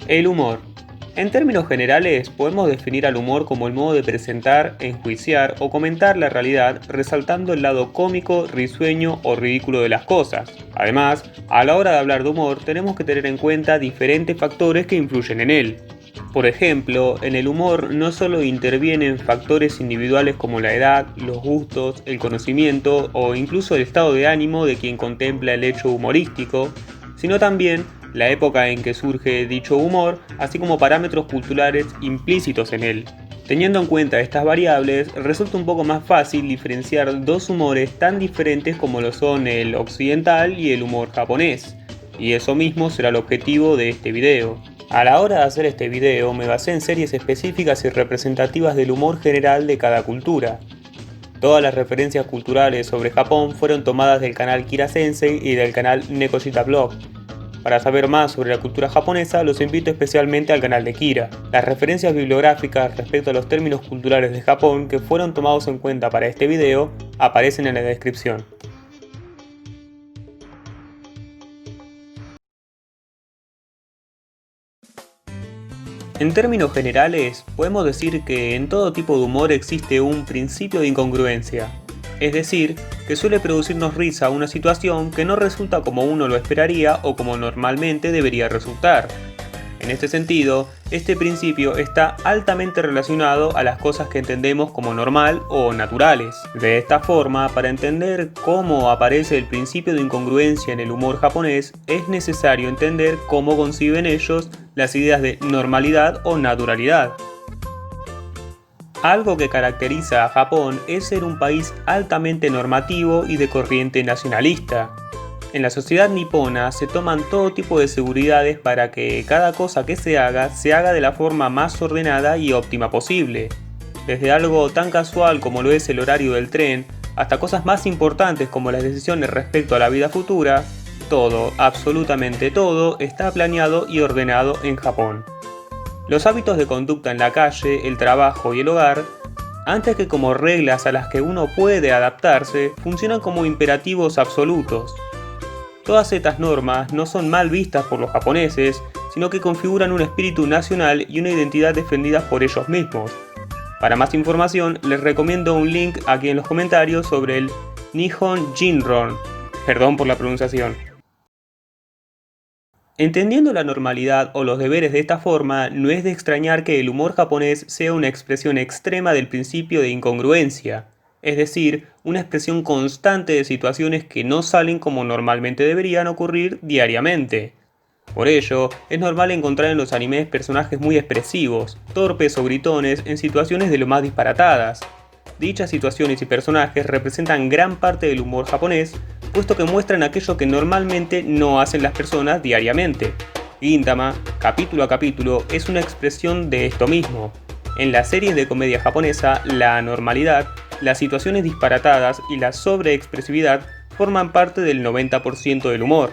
El humor. En términos generales, podemos definir al humor como el modo de presentar, enjuiciar o comentar la realidad resaltando el lado cómico, risueño o ridículo de las cosas. Además, a la hora de hablar de humor tenemos que tener en cuenta diferentes factores que influyen en él. Por ejemplo, en el humor no solo intervienen factores individuales como la edad, los gustos, el conocimiento o incluso el estado de ánimo de quien contempla el hecho humorístico, sino también la época en que surge dicho humor, así como parámetros culturales implícitos en él. Teniendo en cuenta estas variables, resulta un poco más fácil diferenciar dos humores tan diferentes como lo son el occidental y el humor japonés, y eso mismo será el objetivo de este video. A la hora de hacer este video me basé en series específicas y representativas del humor general de cada cultura. Todas las referencias culturales sobre Japón fueron tomadas del canal Kira Sensei y del canal Nekoshita Blog. Para saber más sobre la cultura japonesa, los invito especialmente al canal de Kira. Las referencias bibliográficas respecto a los términos culturales de Japón que fueron tomados en cuenta para este video aparecen en la descripción. En términos generales, podemos decir que en todo tipo de humor existe un principio de incongruencia, es decir, que suele producirnos risa una situación que no resulta como uno lo esperaría o como normalmente debería resultar. En este sentido, este principio está altamente relacionado a las cosas que entendemos como normal o naturales. De esta forma, para entender cómo aparece el principio de incongruencia en el humor japonés, es necesario entender cómo conciben ellos las ideas de normalidad o naturalidad. Algo que caracteriza a Japón es ser un país altamente normativo y de corriente nacionalista. En la sociedad nipona se toman todo tipo de seguridades para que cada cosa que se haga de la forma más ordenada y óptima posible. Desde algo tan casual como lo es el horario del tren, hasta cosas más importantes como las decisiones respecto a la vida futura, todo, absolutamente todo, está planeado y ordenado en Japón. Los hábitos de conducta en la calle, el trabajo y el hogar, antes que como reglas a las que uno puede adaptarse, funcionan como imperativos absolutos. Todas estas normas no son mal vistas por los japoneses, sino que configuran un espíritu nacional y una identidad defendidas por ellos mismos. Para más información, les recomiendo un link aquí en los comentarios sobre el Nihon Jinron. Perdón por la pronunciación. Entendiendo la normalidad o los deberes de esta forma, no es de extrañar que el humor japonés sea una expresión extrema del principio de incongruencia, es decir, una expresión constante de situaciones que no salen como normalmente deberían ocurrir diariamente. Por ello, es normal encontrar en los animes personajes muy expresivos, torpes o gritones en situaciones de lo más disparatadas. Dichas situaciones y personajes representan gran parte del humor japonés, puesto que muestran aquello que normalmente no hacen las personas diariamente. Gintama, capítulo a capítulo, es una expresión de esto mismo. En las series de comedia japonesa, la anormalidad, las situaciones disparatadas y la sobreexpresividad forman parte del 90% del humor.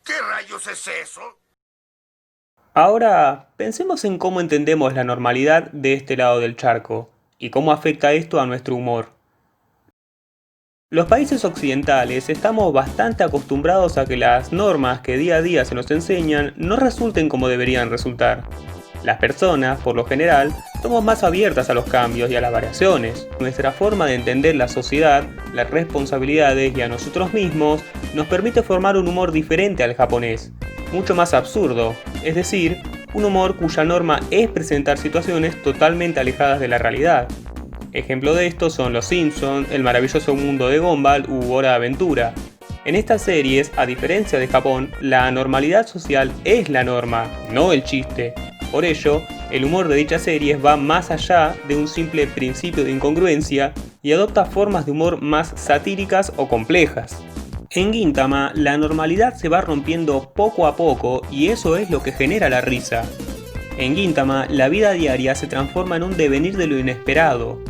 ¿Qué rayos es eso? Ahora, pensemos en cómo entendemos la normalidad de este lado del charco, y cómo afecta esto a nuestro humor. Los países occidentales estamos bastante acostumbrados a que las normas que día a día se nos enseñan no resulten como deberían resultar. Las personas, por lo general, somos más abiertas a los cambios y a las variaciones. Nuestra forma de entender la sociedad, las responsabilidades y a nosotros mismos nos permite formar un humor diferente al japonés, mucho más absurdo, es decir, un humor cuya norma es presentar situaciones totalmente alejadas de la realidad. Ejemplo de esto son Los Simpson, El maravilloso mundo de Gumball u Hora de Aventura. En estas series, a diferencia de Japón, la anormalidad social es la norma, no el chiste. Por ello, el humor de dichas series va más allá de un simple principio de incongruencia y adopta formas de humor más satíricas o complejas. En Gintama, la normalidad se va rompiendo poco a poco y eso es lo que genera la risa. En Gintama, la vida diaria se transforma en un devenir de lo inesperado.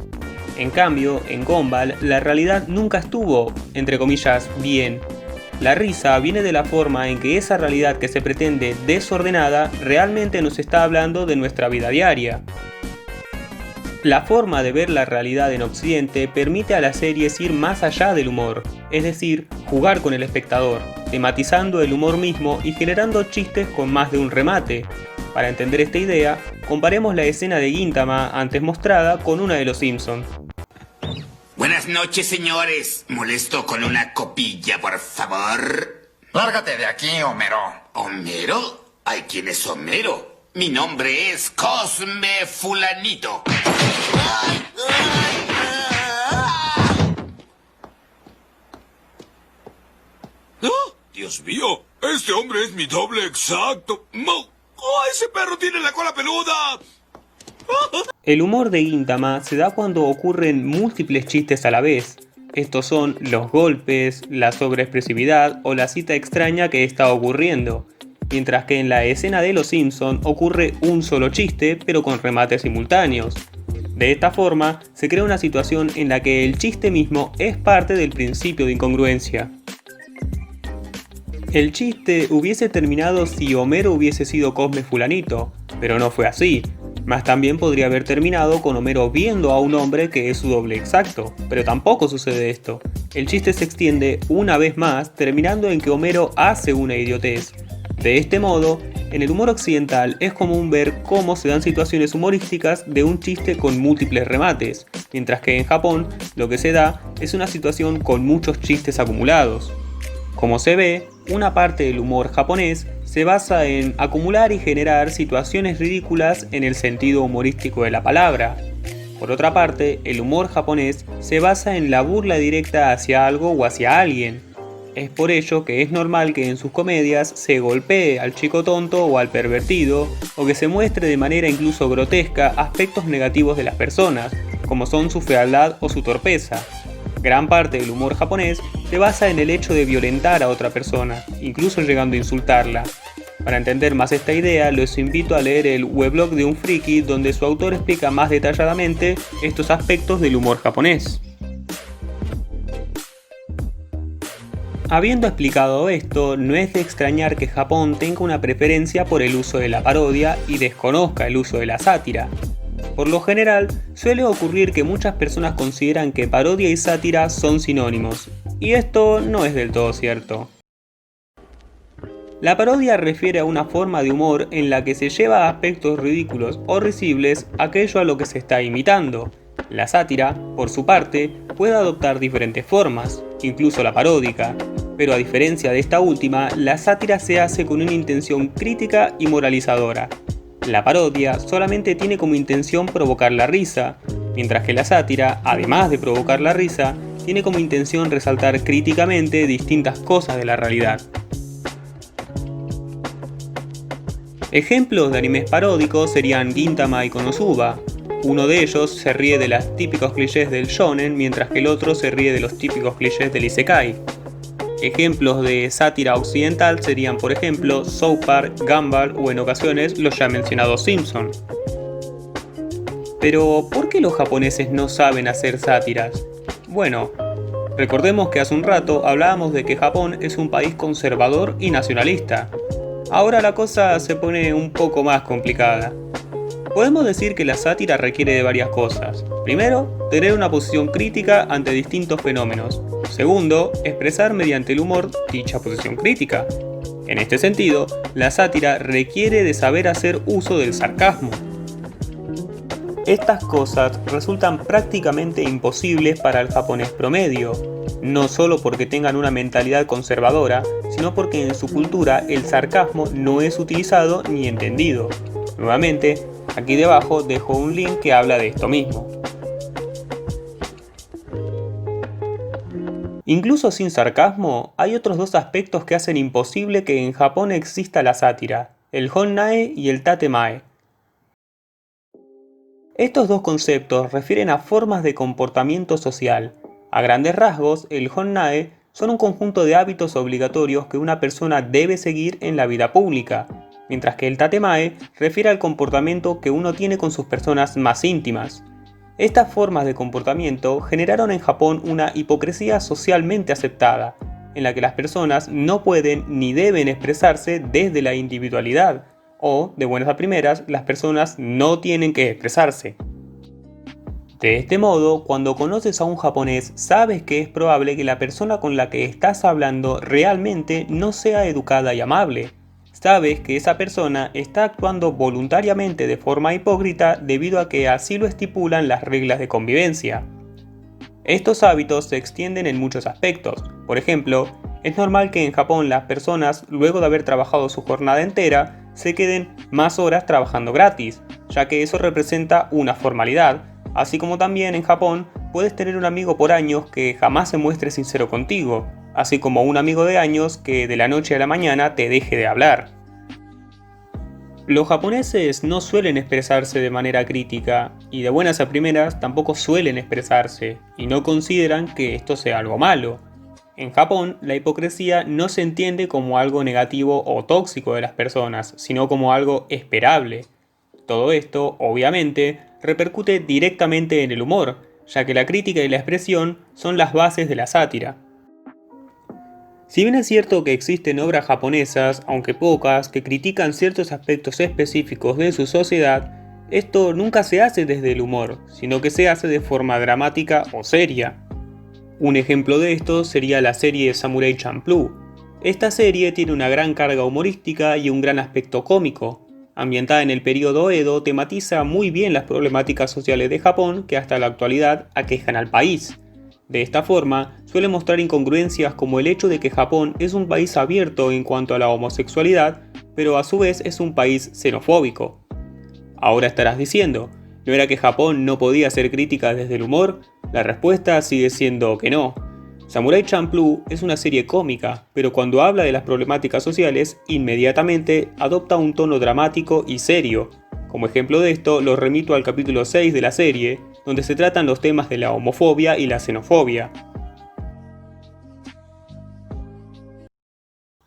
En cambio, en Gumball, la realidad nunca estuvo, entre comillas, bien. La risa viene de la forma en que esa realidad que se pretende desordenada realmente nos está hablando de nuestra vida diaria. La forma de ver la realidad en Occidente permite a las series ir más allá del humor, es decir, jugar con el espectador, tematizando el humor mismo y generando chistes con más de un remate. Para entender esta idea, comparemos la escena de Gintama antes mostrada con una de Los Simpson. Buenas noches, señores. Molesto con una copilla, por favor. Lárgate de aquí, Homero. ¿Homero? ¿Ay, quién es Homero? Mi nombre es Cosme Fulanito. ¡Oh, Dios mío! Este hombre es mi doble exacto. ¡Oh, ese perro tiene la cola peluda! El humor de Gintama se da cuando ocurren múltiples chistes a la vez. Estos son los golpes, la sobreexpresividad o la cita extraña que está ocurriendo. Mientras que en la escena de Los Simpson ocurre un solo chiste, pero con remates simultáneos. De esta forma, se crea una situación en la que el chiste mismo es parte del principio de incongruencia. El chiste hubiese terminado si Homero hubiese sido Cosme Fulanito, pero no fue así. Más también podría haber terminado con Homero viendo a un hombre que es su doble exacto, pero tampoco sucede esto. El chiste se extiende una vez más, terminando en que Homero hace una idiotez. De este modo, en el humor occidental es común ver cómo se dan situaciones humorísticas de un chiste con múltiples remates, mientras que en Japón lo que se da es una situación con muchos chistes acumulados. Como se ve, una parte del humor japonés se basa en acumular y generar situaciones ridículas en el sentido humorístico de la palabra. Por otra parte, el humor japonés se basa en la burla directa hacia algo o hacia alguien. Es por ello que es normal que en sus comedias se golpee al chico tonto o al pervertido, o que se muestre de manera incluso grotesca aspectos negativos de las personas, como son su fealdad o su torpeza. Gran parte del humor japonés se basa en el hecho de violentar a otra persona, incluso llegando a insultarla. Para entender más esta idea, los invito a leer el weblog de un friki donde su autor explica más detalladamente estos aspectos del humor japonés. Habiendo explicado esto, no es de extrañar que Japón tenga una preferencia por el uso de la parodia y desconozca el uso de la sátira. Por lo general, suele ocurrir que muchas personas consideran que parodia y sátira son sinónimos, y esto no es del todo cierto. La parodia refiere a una forma de humor en la que se lleva a aspectos ridículos o risibles aquello a lo que se está imitando. La sátira, por su parte, puede adoptar diferentes formas, incluso la paródica, pero a diferencia de esta última, la sátira se hace con una intención crítica y moralizadora. La parodia solamente tiene como intención provocar la risa, mientras que la sátira, además de provocar la risa, tiene como intención resaltar críticamente distintas cosas de la realidad. Ejemplos de animes paródicos serían Gintama y Konosuba. Uno de ellos se ríe de los típicos clichés del shonen, mientras que el otro se ríe de los típicos clichés del isekai. Ejemplos de sátira occidental serían, por ejemplo, South Park, Gumball o en ocasiones los ya mencionados Simpson. Pero, ¿por qué los japoneses no saben hacer sátiras? Bueno, recordemos que hace un rato hablábamos de que Japón es un país conservador y nacionalista. Ahora la cosa se pone un poco más complicada. Podemos decir que la sátira requiere de varias cosas. Primero, tener una posición crítica ante distintos fenómenos. Segundo, expresar mediante el humor dicha posición crítica. En este sentido, la sátira requiere de saber hacer uso del sarcasmo. Estas cosas resultan prácticamente imposibles para el japonés promedio, no solo porque tengan una mentalidad conservadora, sino porque en su cultura el sarcasmo no es utilizado ni entendido. Nuevamente, aquí debajo dejo un link que habla de esto mismo. Incluso sin sarcasmo, hay otros dos aspectos que hacen imposible que en Japón exista la sátira, el honnae y el tatemae. Estos dos conceptos refieren a formas de comportamiento social. A grandes rasgos, el honnae son un conjunto de hábitos obligatorios que una persona debe seguir en la vida pública. mientras que el tatemae refiere al comportamiento que uno tiene con sus personas más íntimas. Estas formas de comportamiento generaron en Japón una hipocresía socialmente aceptada, en la que las personas no pueden ni deben expresarse desde la individualidad, o, de buenas a primeras, las personas no tienen que expresarse. De este modo, cuando conoces a un japonés, sabes que es probable que la persona con la que estás hablando realmente no sea educada y amable. Sabes que esa persona está actuando voluntariamente de forma hipócrita debido a que así lo estipulan las reglas de convivencia. Estos hábitos se extienden en muchos aspectos. Por ejemplo, es normal que en Japón las personas, luego de haber trabajado su jornada entera, se queden más horas trabajando gratis, ya que eso representa una formalidad. Así como también en Japón puedes tener un amigo por años que jamás se muestre sincero contigo, así como un amigo de años que de la noche a la mañana te deje de hablar. Los japoneses no suelen expresarse de manera crítica, y de buenas a primeras tampoco suelen expresarse, y no consideran que esto sea algo malo. En Japón, la hipocresía no se entiende como algo negativo o tóxico de las personas, sino como algo esperable. Todo esto, obviamente, repercute directamente en el humor, ya que la crítica y la expresión son las bases de la sátira. Si bien es cierto que existen obras japonesas, aunque pocas, que critican ciertos aspectos específicos de su sociedad, esto nunca se hace desde el humor, sino que se hace de forma dramática o seria. Un ejemplo de esto sería la serie Samurai Champloo. Esta serie tiene una gran carga humorística y un gran aspecto cómico. Ambientada en el periodo Edo, tematiza muy bien las problemáticas sociales de Japón que hasta la actualidad aquejan al país. De esta forma, suele mostrar incongruencias como el hecho de que Japón es un país abierto en cuanto a la homosexualidad, pero a su vez es un país xenofóbico. Ahora estarás diciendo, ¿no era que Japón no podía hacer críticas desde el humor? La respuesta sigue siendo que no. Samurai Champloo es una serie cómica, pero cuando habla de las problemáticas sociales, inmediatamente adopta un tono dramático y serio. Como ejemplo de esto, los remito al capítulo 6 de la serie, donde se tratan los temas de la homofobia y la xenofobia.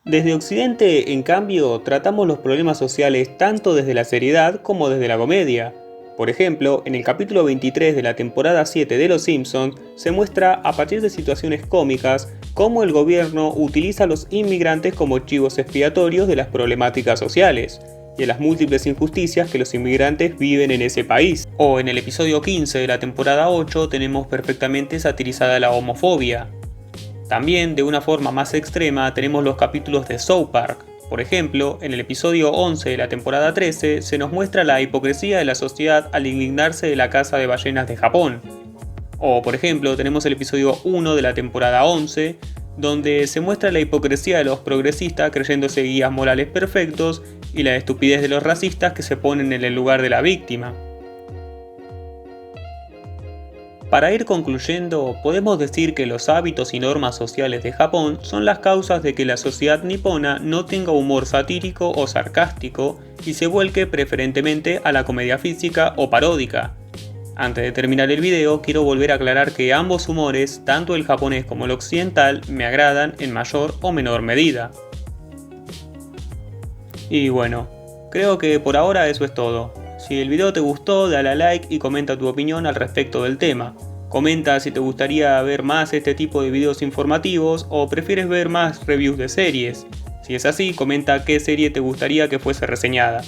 Desde Occidente, en cambio, tratamos los problemas sociales tanto desde la seriedad como desde la comedia. Por ejemplo, en el capítulo 23 de la temporada 7 de Los Simpsons, se muestra a partir de situaciones cómicas cómo el gobierno utiliza a los inmigrantes como chivos expiatorios de las problemáticas sociales y a las múltiples injusticias que los inmigrantes viven en ese país. O en el episodio 15 de la temporada 8 tenemos perfectamente satirizada la homofobia. También, de una forma más extrema, tenemos los capítulos de South Park. Por ejemplo, en el episodio 11 de la temporada 13 se nos muestra la hipocresía de la sociedad al indignarse de la caza de ballenas de Japón. O, por ejemplo, tenemos el episodio 1 de la temporada 11, donde se muestra la hipocresía de los progresistas creyéndose guías morales perfectos y la estupidez de los racistas que se ponen en el lugar de la víctima. Para ir concluyendo, podemos decir que los hábitos y normas sociales de Japón son las causas de que la sociedad nipona no tenga humor satírico o sarcástico y se vuelque preferentemente a la comedia física o paródica. Antes de terminar el video, quiero volver a aclarar que ambos humores, tanto el japonés como el occidental, me agradan en mayor o menor medida. Y bueno, creo que por ahora eso es todo. Si el video te gustó, dale a like y comenta tu opinión al respecto del tema. Comenta si te gustaría ver más este tipo de videos informativos o prefieres ver más reviews de series. Si es así, comenta qué serie te gustaría que fuese reseñada.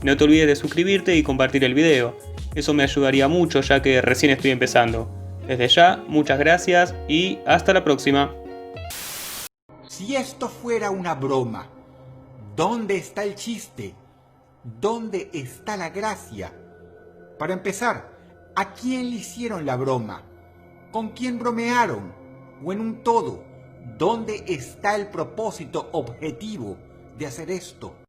No te olvides de suscribirte y compartir el video. Eso me ayudaría mucho ya que recién estoy empezando. Desde ya, muchas gracias y hasta la próxima. Si esto fuera una broma, ¿dónde está el chiste? ¿Dónde está la gracia? Para empezar, ¿a quién le hicieron la broma? ¿Con quién bromearon? O en un todo, ¿dónde está el propósito objetivo de hacer esto?